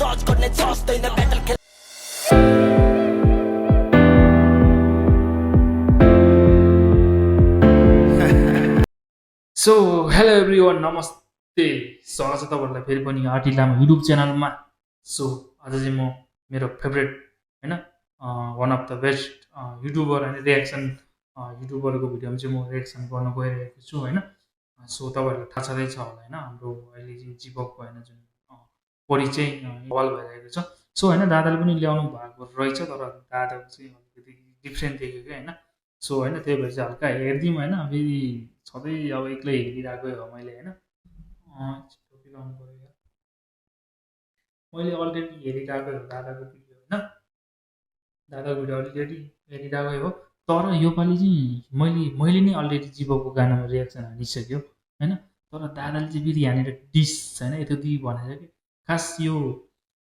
जज गर्ने जस्दैन ब्याटल खेल सो हेलो एभ्रिवान, नमस्ते। स्वागत छ तपाईँहरूलाई फेरि पनि आरटी लामा युट्युब च्यानलमा। सो आज चाहिँ म मेरो फेभरेट होइन one of the best YouTuber होइन रियाक्सन युट्युबरको भिडियोमा चाहिँ म रियाक्सन गर्न गइरहेको छु होइन। सो तपाईँहरूलाई थाहा छँदै छ होला होइन, हाम्रो अहिले चाहिँ जीवकको होइन जुन परिचय वाल भइरहेको छ। सो होइन दादाले पनि ल्याउनु भएको रहेछ, तर दादाको चाहिँ अलिकति डिफ्रेन्ट देख्यो क्या होइन। सो होइन त्यही भएर चाहिँ हल्का हेरिदिउँ होइन, फेरि सधैँ अब एक्लै हेरिरहेकै हो मैले होइन। टोपी लाउनु पऱ्यो यार, मैले अलरेडी हेरिरहेकै हो दादाको भिडियो होइन, दादाको भिडियो अलरेडी हेरिरहेकै हो। तर योपालि चाहिँ मैले नै अलरेडी जीवको गानामा रियाक्सन हानिसक्यो होइन। तर दादाले चाहिँ फेरि यहाँनिर डिस होइन यतो दी भनेर कि खास यो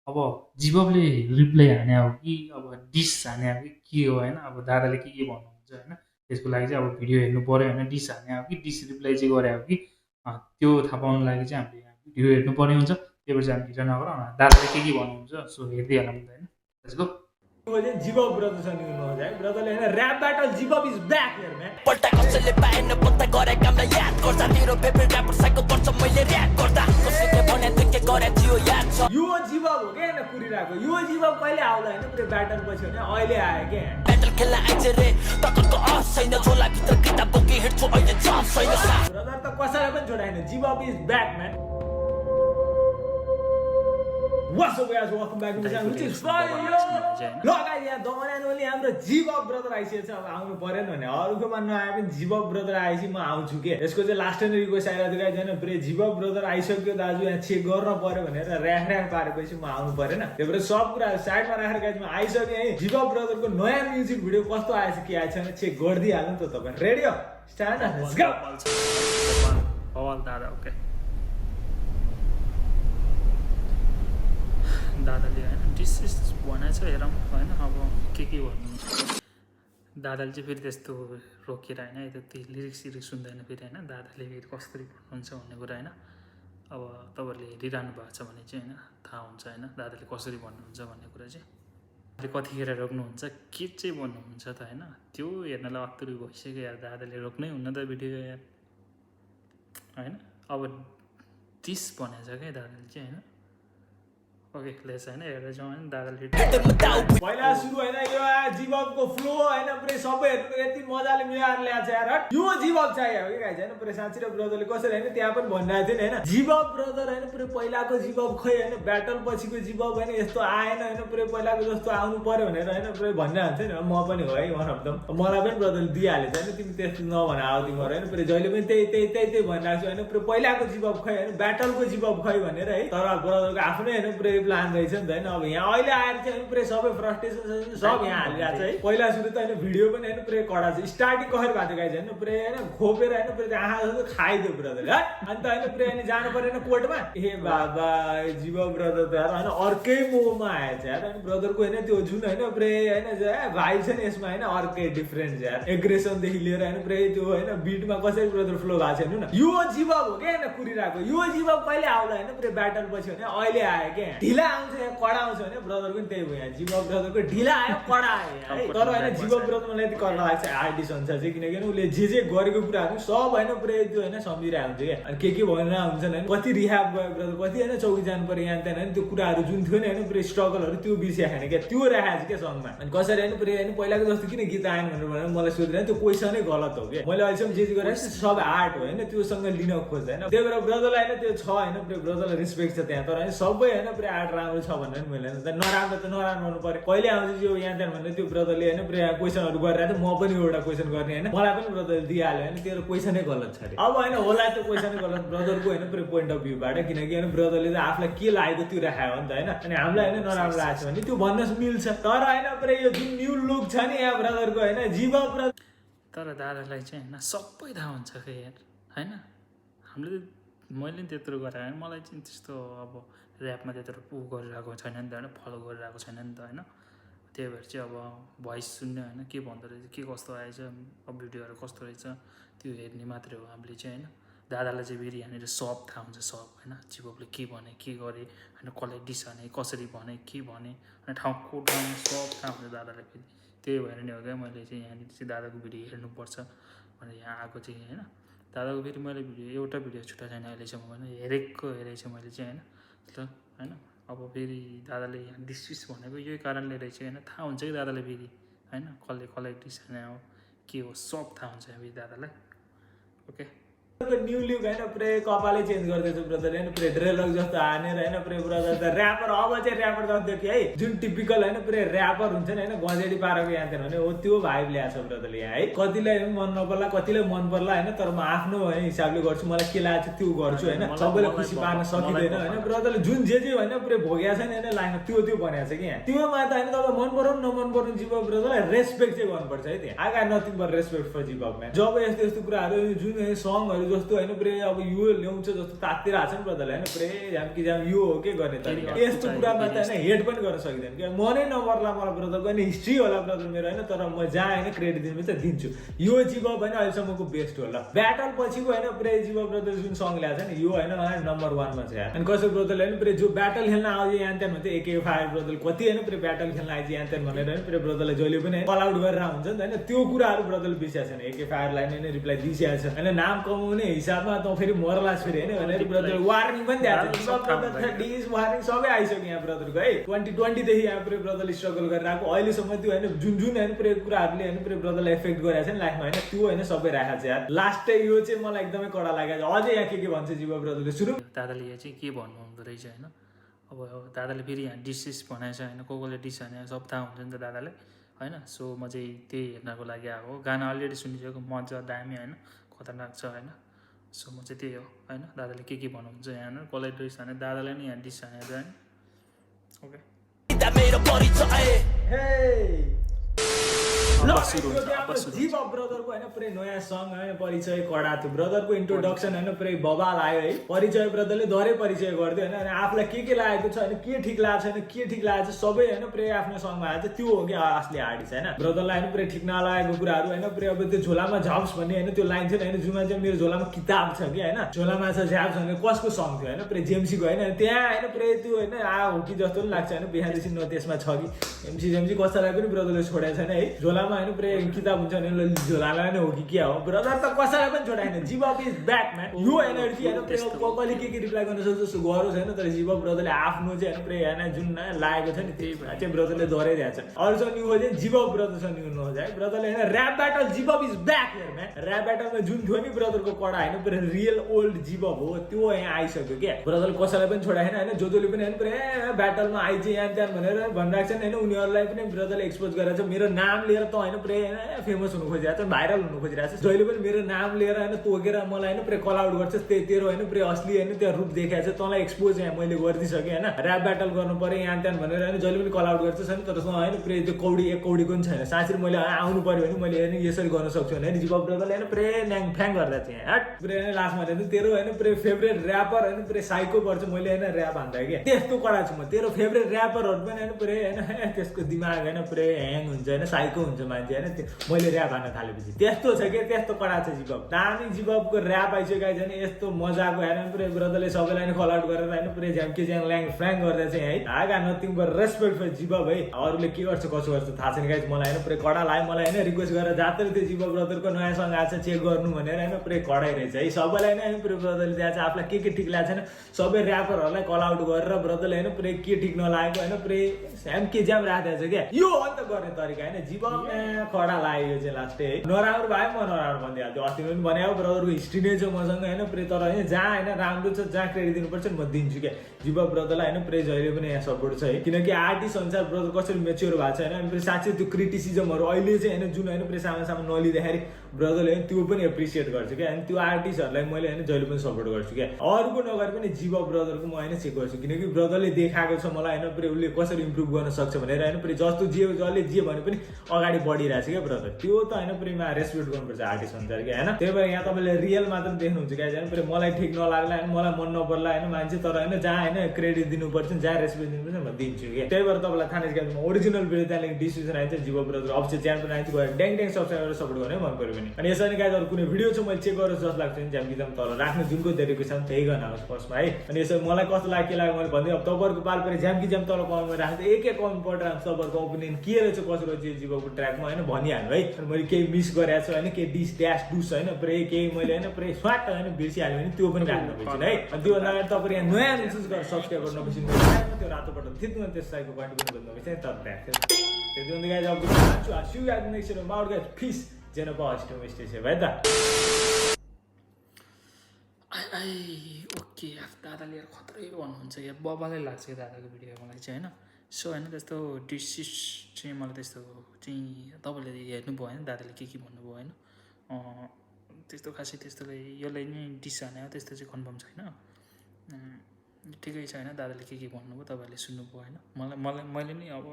अब जीवकले रिप्लाई हाने हो कि अब डिस हाने हो कि के हो होइन। अब दादाले के भन्नुहुन्छ होइन, त्यसको लागि चाहिँ अब भिडियो हेर्नु पऱ्यो होइन। डिस हाने हो कि डिस रिप्लाई चाहिँ गरे हो कि त्यो थाहा पाउनु लागि चाहिँ हामीले यहाँ भिडियो हेर्नु पर्ने हुन्छ। त्यही भएर चाहिँ हामी ढिलो नगरौँ, दादाले के भन्नुहुन्छ सो हेरिदिइहालौँ होइन। Let's go. जीवक ब्रदरसँग हुनुहुन्छ है, ब्रदरले हैन र्याप ब्याटल जीवक इज ब्याक हियर म्यान। पल्टा कसैले पाएन पत्ता गरे कामलाई याद गर्दा तेरो फेभरेट र्यापर साइको पर्छ मैले र्याप गर्दा कसैले भने तँ के गरे थियो याद छ यो जीवक हो के हैन कुरिरहेको। यो जीवक कहिले आउला हैन पुरै ब्याटल पछि भने अहिले आयो के ब्याटल खेल्न आइछ रे तकरको अफ छैन झोला भित्र किताब बोकी हिँड्छु अहिले चाप छैन ब्रदर त कसैले पनि छोडाएन। जीवक is back man. What's up guys, welcome back to the channel which is fire yo. ल गाइस यहाँ दमन ओली हाम्रो जीवक ब्रदर आइसकेछ। अब आउनु परेन भने अरूकोमा नआए पनि जीवक ब्रदर आएपछि म आउँछु के। यसको चाहिँ लास्ट टाइम रिक्वेस्ट आइरहेको थियो गाइस हैन, पुरै जीवक ब्रदर आइसक्यो दाजु यहाँ चेक गर्न पर्यो भनेर र्याख पारेपछि म आउनु परेन। त्यही भएर सब कुरा साइडमा राखेर गाइस म आइसके है। जीवक ब्रदरको नयाँ म्युजिक भिडियो कस्तो आएछ के आएछ भने चेक गरिदिइहाल्नु त तपाईँ। रेडी हो स्टार्ट लेट्स गो। अल दादा ओके दादाले होइन डिस भनेको छ हेरौँ होइन। अब के भन्नुहुन्छ दादाले चाहिँ फेरि त्यस्तो रोकेर होइन यता त्यो लिरिक्स सुन्दैन फेरि होइन। दादाले फेरि कसरी भन्नुहुन्छ भन्ने कुरा होइन। अब तपाईँहरूले हेरिरहनु भएको छ भने चाहिँ होइन थाहा हुन्छ होइन दादाले कसरी भन्नुहुन्छ भन्ने कुरा चाहिँ। कतिखेर रोक्नुहुन्छ के चाहिँ भन्नुहुन्छ त होइन, त्यो हेर्नलाई अत्तुरी भइसक्यो यार। दादाले रोक्नै हुन्न त भिडियो यार होइन। अब डिस भनेको छ क्या दादाले चाहिँ होइन। ओके लेस हैन हेर्दै जाउँ हैन दादाले पहिला सुरु हैन यो जीवकको फ्लो हैन पुरै सबै यति मजाले मिलाएर ल्याछ यार। यो जीवक चाहियो के गाइस हैन पुरै साँच्चै र ब्रदरले कसरी हैन त्यहाँ पनि भनिरहेको थियो नि हैन। जीवक ब्रदर हैन पुरै पहिलाको जीवक खै हैन ब्याटल पछिको जीवक हैन यस्तो आएन हैन पुरै पहिलाको जस्तो आउनु पर्यो भनेर हैन पुरै भनिरहेको थियो नि। म पनि हो है वान अफ दम। मलाई पनि ब्रदरले दिइहालेछ हैन, तिमी त्यस्तो नभन आउ तिमीहरु हैन पुरै जहिले पनि त्यही भनिरहेको छु हैन पुरै पहिलाको जीवक खै हैन ब्याटलको जीवक खै भनेर है। तर ब्रदरको आफ्नै हैन पुरै प्लान रहेछ नि त हैन। अब यहाँ अहिले आएर चाहिँ पुरै सबै फ्रस्ट्रेसन सब यहाँ हालिरहेको छ है। पहिला सुरु त हैन भिडियो पनि हैन पुरै कडा छ। स्टार्टिङ कसरी भएको थियो गाइस हैन पुरै हैन खोपेर हैन पुरै आँखा जस्तो खाइदियो ब्रदर है। अनि त हैन पुरै हैन जानु परेन कोर्टमा। ए बाबा जीवक ब्रदर त यार हैन अर्कै मोहमा आएछ यार। अनि ब्रदरको हैन त्यो जुन हैन पुरै हैन भाइब छ नि यसमा हैन अर्कै डिफरेन्ट यार। एग्रेसन देखि लिएर हैन पुरै त्यो हैन बीटमा कसरी ब्रदर फ्लो भएको छ हेर्नु न। यो जीवक हो के हैन कुरिरहेको। यो जीवक कहिले आउला हैन पुरै ब्याटल पछि भने अहिले आयो के। ढिला आउँछ यहाँ कडा आउँछ भने ब्रदरको पनि त्यही भयो यहाँ। जीवक ब्रदरको ढिला आयो कडा आयो है। तर हैन जीवक ब्रदर मलाई यति कडा लाग्छ आर्टिस्ट हुन्छ चाहिँ, किनकि उसले जे गरेको कुराहरू सब हैन पुरै त्यो हैन सम्झिरहेको हुन्छ क्या। अनि के भनेर हुन्छन् हैन कति रिह्याब भयो ब्रदर, कति हैन चौकी जानु पर्यो यहाँ त्यहाँ हैन त्यो कुराहरू जुन थियो नि हैन पुरै स्ट्रगलहरू त्यो बिर्सिया खाने क्या। त्यो राखेको छ क्या सङमा। अनि कसरी हैन पुरै हैन पहिलाको जस्तो किन गीत आएन भनेर मलाई सोधिरहेको त्यो क्वेसनै गलत हो क्या। मैले अहिलेसम्म जे गरेँ सब आर्ट हो हैन, त्योसँग लिन खोज्छ हैन। त्यही भएर ब्रदरलाई हैन त्यो छ हैन पुरै ब्रदरलाई रिस्पेक्ट छ त्यहाँ। तर हैन सबै हैन पुरै आर्ट राम्रो छ भनेर मैले नराम्रो त नराम्रो हुनु पर्यो। कहिले आउँछ यो यहाँ त्यहाँ भनेर त्यो ब्रदरले हैन पुरै क्वेसनहरू गरिरहेको थियो। म पनि एउटा क्वेसन गर्ने हैन, मलाई पनि ब्रदरले दिइहाल्यो हैन। त्यो क्वेसनै गलत छ अरे। अब हैन होला त्यो क्वेसनै गलत ब्रदरको हैन पुरै पोइन्ट अफ भ्यूबाट, किनकि हैन ब्रदरले चाहिँ आफूलाई के लागेको त्यो राखेको हो नि त हैन। अनि हामीलाई हैन नराम्रो लागेको छ भने त्यो भन्न मिल्छ। तर हैन पुरै यो जुन न्यू लुक छ नि यहाँ ब्रदरको हैन जीवक ब्रदर। तर दादालाई चाहिँ होइन सबै थाहा हुन्छ क्या यार होइन। हामीले मैले नि त्यत्रो गराएँ मलाई चाहिँ त्यस्तो अब ऱ्यापमा त्यत्रो गरिरहेको छैन नि त होइन, फलो गरिरहेको छैन नि त होइन। त्यही भएर चाहिँ अब भोइस सुन्ने होइन के भन्दो रहेछ के कस्तो आएछ अब भिडियोहरू कस्तो रहेछ त्यो हेर्ने मात्रै हो हामीले चाहिँ होइन। दादालाई चाहिँ फेरि यहाँनिर सब थाहा हुन्छ, सब होइन, जिबबले के भने के गरे होइन, कसलाई डिस भने कसरी भने के भने होइन, ठाउँको ठाउँमा सब थाहा हुन्छ दादालाई फेरि। त्यही भएर नि हो क्या मैले चाहिँ यहाँनिर चाहिँ दादाको भिडियो हेर्नुपर्छ भनेर यहाँ आएको चाहिँ होइन। दादाको फेरि मैले एउटा भिडियो छुट्टा छैन अहिलेसम्म होइन, हेरेको छु मैले चाहिँ होइन। ल होइन, अब फेरि दादाले यहाँ डिस भनेको यही कारणले रहेछ होइन, थाहा हुन्छ कि दादाले फेरि होइन, कसलाई डिस भने हो के हो सब थाहा हुन्छ फेरि दादालाई। ओके, न्यू लुक होइन पुरै कपालै चेन्ज गर्दैछ ब्रदर होइन, पुरै ड्रेलक जस्तो हानेर होइन पुरै ब्रदर त ऱ्यापर अब चाहिँ ऱ्यापर जस्तो कि है, जुन टिपिकल होइन पुरै ऱ्यापर हुन्छ नि होइन, गजेडी पाराको यहाँ थिएन भने हो त्यो भाइब ल्याएको छ ब्रदरले यहाँ है। कतिलाई मन नपर्ला कतिलाई मन पर्ला होइन, तर म आफ्नो हिसाबले गर्छु, मलाई के लाग्छ त्यो गर्छु होइन, सबैलाई खुसी पार्न सकिँदैन होइन। ब्रदरले जुन जे होइन पुरै भोगेको छ नि होइन लाइनमा त्यो बनाएको छ कि यहाँ, त्योमा त होइन तपाईँ मन पराउनु नमन पराउनु जिबब ब्रदरलाई रेस्पेक्ट चाहिँ गर्नुपर्छ है। त्यहाँ I got nothing but respect for Jibbab man. जब यस्तो यस्तो कुराहरू जुन सङहरू जस्तो होइन पुरै अब यो ल्याउँछ जस्तो तातिरहेको छ नि ब्रदरले होइन, पुरै झ्याम्की झ्याम यो हो के गर्ने तरिका, यस्तो कुरामा त होइन हेड पनि गर्न सकिँदैन क्या। मनै नपर्ला मलाई ब्रदरको होइन, हिस्ट्री होला ब्रदर मेरो होइन, तर म जहाँ होइन क्रेडिट दिनुपर्छ दिन्छु। यो जिबब होइन अहिलेसम्मको बेस्ट होला। ब्याटल पछिको होइन पुरै जिबब ब्रदर जुन सङ ल्याएको छ नि यो होइन नम्बर 1 मा छ यार। अनि कसै ब्रदरले होइन पुरै जो ब्याटल खेल्न आउँछ यहाँ त्यहाँ भन्थ्यो एके फायर ब्रदर कति होइन पुरै ब्याटल खेल्न आइज यहाँ त्यहाँ भनेर होइन पुरै ब्रदरले जहिले पनि कल आउट गरेर हुन्छ नि त होइन, त्यो कुराहरू ब्रदरले बिर्सिएको छैन। एके फायरलाई नै रिप्लाई दिइसकेको छ होइन, नाम कमाउने हिसाबमा त फेरि मरलास फेरि होइन भनेर ब्रदर वार्निङ पनि दिएको छ, वार्निङ सबै आइसक्यो यहाँ ब्रदरको है। 2020 देखि यहाँ पुरै ब्रदरले स्ट्रगल गरेर आएको अहिलेसम्म त्यो होइन जुन होइन पुरै कुराहरूले होइन पुरै ब्रदरलाई एफेक्ट गरेको छ नि लाइफमा होइन, त्यो होइन सबै राखेको छ यार। लास्टै यो चाहिँ मलाई एकदमै कडा लागेको छ। अझै यहाँ के भन्छ जिबब ब्रदरले सुरु दादाले यहाँ चाहिँ के भन्नु हुँदो रहेछ होइन। अब दादाले फेरि यहाँ डिसेस भनेको छ होइन, कसले डिस भने सब थाहा हुन्छ नि त दादाले होइन। सो म चाहिँ त्यही हेर्नको लागि आएको, गाना अलरेडी सुनिसकेको मजा दामी होइन, खतरनाक छ होइन। सो म चाहिँ त्यही हो होइन, दादाले के भन्नुहुन्छ यहाँ कसलाई डिस भने दादाले नै यहाँ डिस भनेको होइन। ओके जिबब ब्रदरको होइन पुरै नयाँ सङ होइन परिचय कडा थियो। ब्रदरको इन्ट्रोडक्सन होइन पुरै बबाल आयो है। परिचय ब्रदरले धरै परिचय गरिदियो होइन, अनि आफूलाई के लागेको छ होइन, के ठिक लागेको छैन, के ठिक लागेको छ सबै होइन पुरै आफ्नो सङमा आएको छ। त्यो हो कि असली आर्टिस्ट होइन। ब्रदरलाई होइन पुरै ठिक नलागेको कुराहरू होइन पुरै अब त्यो झोलामा झप्स भन्ने होइन त्यो लाइन थियो होइन, जुनमा चाहिँ मेरो झोलामा किताब छ कि होइन, झोलामा छ झ्याप्स भन्ने कसको सङ थियो होइन पुरै जेम्सीको होइन, त्यहाँ होइन पुरै त्यो होइन हो कि जस्तो पनि लाग्छ होइन, बिहानदेखि न त्यसमा छ कि जेम्सी कसैलाई पनि ब्रदरले छोडेको छैन है। झोलामा होइन पुरै किताब हुन्छ भने झोलालाई नै हो कि के हो, ब्रदर त कसैलाई पनि छोडाएन। जिबब इज ब्याक म्यान। यो एनर्जी होइन पुरै कसले के रिप्लाई गर्न सक्छ जस्तो गरोस् होइन, तर जिबब ब्रदरले आफ्नो चाहिँ होइन पुरै होइन जुन लागेको छ नि त्यही चाहिँ ब्रदरले दोहोऱ्याइरहेको छ। अरूसँग न्यू हो चाहिँ जिबब ब्रदरसँग न्यू नहोस् है। ब्रदरले होइन rap battle Jibbab is back here man. Rap ब्याटलमा जुन थियो नि ब्रदरको कडा होइन पुरै रियल ओल्ड जिबब हो त्यो यहाँ आइसक्यो क्या। ब्रदरले कसैलाई पनि छोडाएन होइन, जो जसले पनि होइन पुरै ब्याटलमा आइज यहाँ त्यहाँ भनेर भनिरहेको छ नि होइन, उनीहरूलाई पनि ब्रदरले एक्सपोज गरेर छ। मेरो नाम लिएर त होइन पुरै होइन फेमस हुनु खोजिरहेको छ, भाइरल हुनु खोजिरहेको छ। जहिले पनि मेरो नाम लिएर होइन तोकेर मलाई होइन पुरै कल आउट गर्छ, तेरो होइन पुरै असली होइन त्यहाँ रूप देखाएको छ, तँलाई एक्सपोज यहाँ मैले गरिदिइसकेँ होइन। ऱ्याप ब्याटल गर्नु पर्यो यहाँ त्यहाँ भनेर होइन जहिले पनि कल आउट गर्छ नि, तर होइन पुरै त्यो कौडी एक कौडीको पनि छैन। साँच्चै मैले आउनु पर्यो भने मैले होइन यसरी गर्न सक्छु होइन। जिबब ब्रदरले होइन पुरै न्याङ फ्याङ गर्दा चाहिँ हट पुरै होइन लास्टमा होइन तेरो होइन पुरै फेभरेट ऱ्यापर होइन पुरै साइको पर्छ मैले होइन ऱ्याप हान्दा क्या, त्यस्तो कडा छु म। तेरो फेभरेट ऱ्यापरहरू पनि होइन पुरै होइन त्यसको दिमाग होइन पुरै ह्याङ हुन्छ होइन, साइको हुन्छ मान्छे होइन, मैले ऱ्याप हान्न थालेपछि त्यस्तो छ कि त्यस्तो कडा छ जिबब। दामी जिबबको ऱ्याप आइसकेको छैन, यस्तो मजाको होइन पुरै ब्रदरले सबैलाई नै कल आउट गरेर होइन पुरै झ्याम्के ज्याङ ल्याङ फ्याङ गर्दा चाहिँ है। I got nothing but respect for Jibbab है। अरूले के गर्छ कसो गर्छ थाहा छैन गाइज, मलाई होइन पुरै कडा लाग्यो। मलाई होइन रिक्वेस्ट गरेर जात्रै त्यो जिबब ब्रदरको नयाँ सङ आएको छ चेक गर्नु भनेर होइन पुरै कडै रहेछ है। सबैलाई नै होइन पुरै ब्रदरले त्यहाँ चाहिँ आफूलाई के ठिक लागेको छैन सबै ऱ्यापरहरूलाई कल आउट गरेर ब्रदरले होइन पुरै के ठिक नलागेको होइन पुरै झ्याम्के ज्याम राखिदिएको छ क्या। यो हो नि त गर्ने तरिका होइन। जिबब कडा लाग्यो चाहिँ लास्टै है। नराम्रो भयो म नराम्रो भनिदिइहाल्छु, अस्ति पनि भने अब ब्रदरको हिस्ट्री नै छ मसँग होइन पुरै, तर होइन जहाँ होइन राम्रो छ जहाँ क्रेडिट दिनुपर्छ नि म दिन्छु क्या। जिबब ब्रदरलाई होइन पुरै जहिले पनि यहाँ सपोर्ट छ है, किनकि आर्टिस्ट अनुसार ब्रदर कसरी मेच्योर भएको छ होइन। अनि फेरि साँच्चै त्यो क्रिटिसिजमहरू अहिले चाहिँ होइन जुन होइन पुरै सामान नलिँदाखेरि ब्रदरले होइन त्यो पनि एप्रिसिएट गर्छु क्या। अनि त्यो आर्टिस्टहरूलाई मैले होइन जहिले पनि सपोर्ट गर्छु क्या। अरूको नगरे पनि जिबब ब्रदरको म होइन चेक गर्छु, किनकि ब्रदरले देखाएको छ मलाई होइन पुरै उसले कसरी इम्प्रुभ गर्न सक्छ भनेर होइन पुरै जस्तो जसले जे भने पनि अगाडि बढिरहेको छ क्या ब्रदर। त्यो त होइन पुरैमा रेस्पेक्ट गर्नुपर्छ आर्टिस्ट अनुसार क्या होइन। त्यही भएर यहाँ तपाईँले रियल मात्र देख्नुहुन्छ क्या होइन पुरै मलाई ठिक नलाग्ला होइन मलाई मन नपर्ला होइन मान्छे, तर होइन जहाँ होइन क्रेडिट दिनुपर्छ जहाँ रेस्पेक्ट दिनुपर्छ म दिन्छु क्या। त्यही भएर तपाईँलाई थाहा छ क्या ओरिजिनल भिडियो त्यहाँदेखि डिसिजन आइन्छ जिबब ब्रदर अब चाहिँ च्यानल पनि आइन्छ गएर ड्याङ ड्याङ सब्सक्राइब गरेर सपोर्ट गर्ने मन पऱ्यो। पनि। अनि यसरी गाइज अरू कुनै भिडियो छ मैले चेक गरेर जस्तो लाग्छ नि ज्याम्की जाम तल राख्ने जुनको दिएको छ त्यही गर्न आओस् फर्स्टमा है। अनि यसो मलाई कस्तो लाग्यो के लाग्यो मैले भन्दै अब तपाईँहरूको पाल परे ज्याम्की जाम तल कमेन्टमा राख्नु एक कमेन्ट पढेर तपाईँहरूको ओपिनियन के रहेछ कसो रहेछ जीवको ट्र्याकमा होइन भनिहाल्नु है। अनि मैले केही मिस गरेको छु होइन केही डिस ड्यास डुस होइन पुरै केही मैले होइन पुरै स्वाट होइन बिर्सिहाल्यो भने त्यो पनि राख्नु पर्छ है। अनि त्योभन्दा अगाडि तपाईँ यहाँ नयाँ चुज गरेर सब्सक्राइब गर्न नबिर्सिनु त्यो रातो बटन थिच्नु अनि त्यस साइडको घन्टी पनि बज्नु नबिर्सिनु तब त्यति गाइज अब सी यू गाइज नेक्स्ट भिडियोमा आउट गाइज फिस जेन पजिटिभ स्टे सेभ है त। ओके दादाले यार खत्रै भन्नुहुन्छ यार बबालै लाग्छ यो दादाको भिडियो मलाई चाहिँ होइन। सो होइन त्यस्तो डिसिस चाहिँ मलाई त्यस्तो चाहिँ तपाईँले हेर्नुभयो होइन दादाले के भन्नुभयो होइन त्यस्तो खासै त्यस्तोलाई यसलाई नै डिस हाने हो त्यस्तो चाहिँ कन्फर्म छैन। ठिकै छ होइन दादाले के भन्नुभयो तपाईँहरूले सुन्नुभयो होइन। मैले नि अब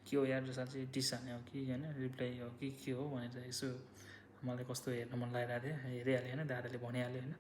के हो यार साँच्चै डिस हाने हो कि होइन रिप्लाई हो कि के हो भनेर यसो मलाई कस्तो हेर्न मन लागिरहेको थियो हेरिहालेँ होइन दादाले भनिहाल्यो होइन।